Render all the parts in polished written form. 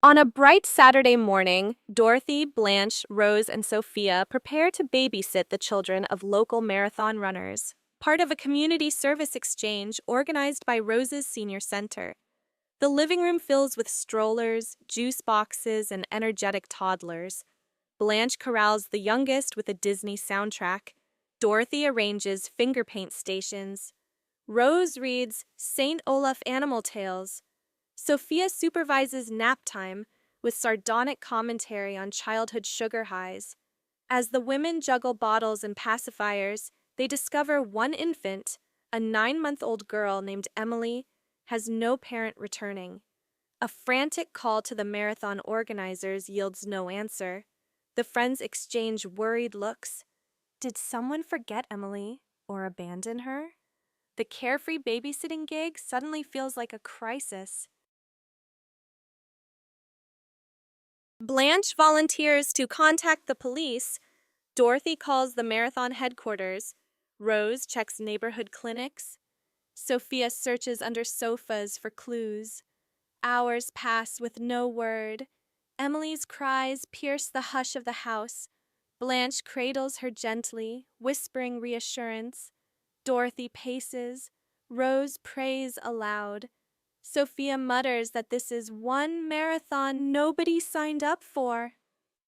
On a bright Saturday morning, Dorothy, Blanche, Rose, and Sophia prepare to babysit the children of local marathon runners, part of a community service exchange organized by Rose's Senior Center. The living room fills with strollers, juice boxes, and energetic toddlers. Blanche corrals the youngest with a Disney soundtrack. Dorothy arranges finger paint stations. Rose reads St. Olaf animal tales. Sophia supervises nap time with sardonic commentary on childhood sugar highs. As the women juggle bottles and pacifiers, they discover one infant, a 9-month-old girl named Emily, has no parent returning. A frantic call to the marathon organizers yields no answer. The friends exchange worried looks. Did someone forget Emily or abandon her? The carefree babysitting gig suddenly feels like a crisis. Blanche volunteers to contact the police. Dorothy calls the marathon headquarters. Rose checks neighborhood clinics. Sophia searches under sofas for clues. Hours pass with no word. Emily's cries pierce the hush of the house. Blanche cradles her gently, whispering reassurance. Dorothy paces. Rose prays aloud. Sophia mutters that this is one marathon nobody signed up for.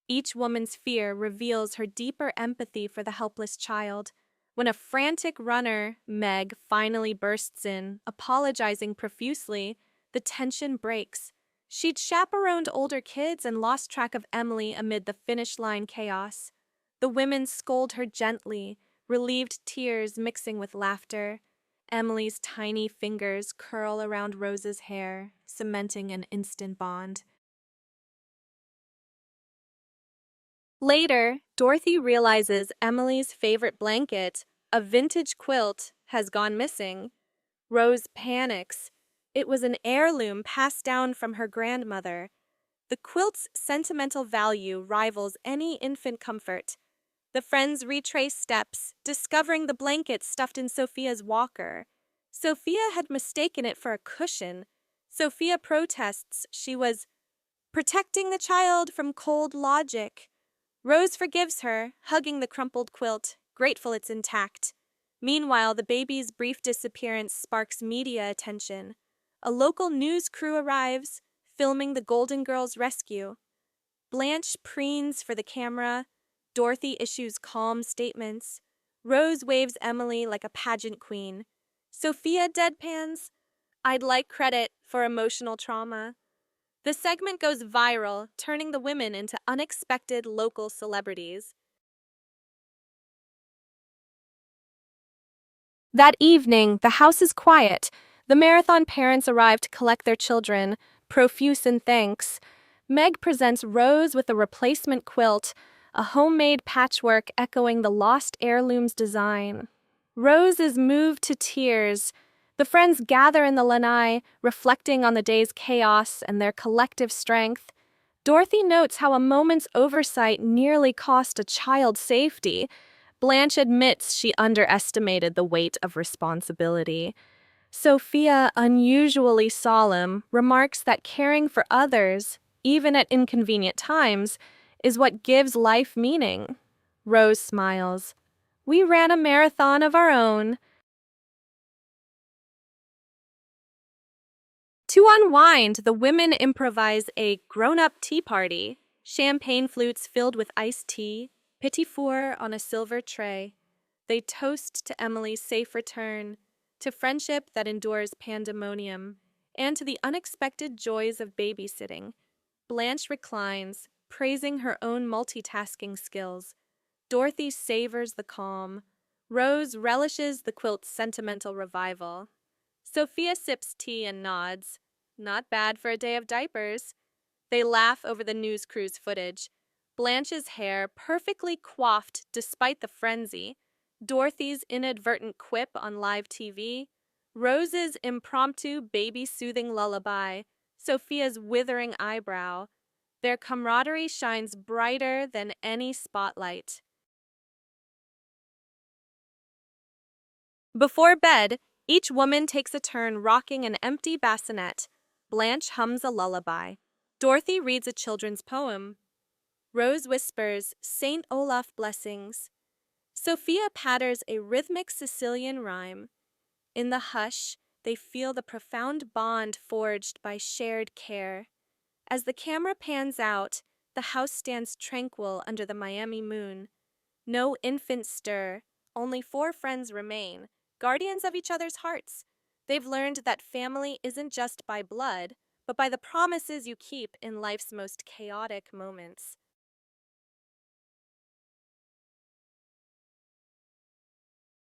Each woman's fear reveals her deeper empathy for the helpless child. When a frantic runner, Meg, finally bursts in, apologizing profusely, the tension breaks. She'd chaperoned older kids and lost track of Emily amid the finish line chaos. The women scold her gently, relieved tears mixing with laughter. Emily's tiny fingers curl around Rose's hair, cementing an instant bond. Later, Dorothy realizes Emily's favorite blanket, a vintage quilt, has gone missing. Rose panics. It was an heirloom passed down from her grandmother. The quilt's sentimental value rivals any infant comfort. The friends retrace steps, discovering the blanket stuffed in Sophia's walker. Sophia had mistaken it for a cushion. Sophia protests she was protecting the child from cold logic. Rose forgives her, hugging the crumpled quilt, grateful it's intact. Meanwhile, the baby's brief disappearance sparks media attention. A local news crew arrives, filming the Golden Girls' rescue. Blanche preens for the camera. Dorothy issues calm statements. Rose waves Emily like a pageant queen. Sophia deadpans, I'd like credit for emotional trauma. The segment goes viral, turning the women into unexpected local celebrities. That evening, the house is quiet. The marathon parents arrive to collect their children, profuse in thanks. Meg presents Rose with a replacement quilt, a homemade patchwork echoing the lost heirloom's design. Rose is moved to tears. The friends gather in the lanai, reflecting on the day's chaos and their collective strength. Dorothy notes how a moment's oversight nearly cost a child's safety. Blanche admits she underestimated the weight of responsibility. Sophia, unusually solemn, remarks that caring for others, even at inconvenient times, is what gives life meaning. Rose smiles. We ran a marathon of our own. To unwind, the women improvise a grown-up tea party, champagne flutes filled with iced tea, petit four on a silver tray. They toast to Emily's safe return, to friendship that endures pandemonium, and to the unexpected joys of babysitting. Blanche reclines, praising her own multitasking skills. Dorothy savors the calm. Rose relishes the quilt's sentimental revival. Sophia sips tea and nods. Not bad for a day of diapers. They laugh over the news crew's footage. Blanche's hair perfectly coiffed despite the frenzy. Dorothy's inadvertent quip on live TV. Rose's impromptu baby-soothing lullaby. Sophia's withering eyebrow. Their camaraderie shines brighter than any spotlight. Before bed, each woman takes a turn rocking an empty bassinet. Blanche hums a lullaby. Dorothy reads a children's poem. Rose whispers St. Olaf blessings. Sophia patters a rhythmic Sicilian rhyme. In the hush, they feel the profound bond forged by shared care. As the camera pans out, the house stands tranquil under the Miami moon. No infants stir, only four friends remain, guardians of each other's hearts. They've learned that family isn't just by blood, but by the promises you keep in life's most chaotic moments.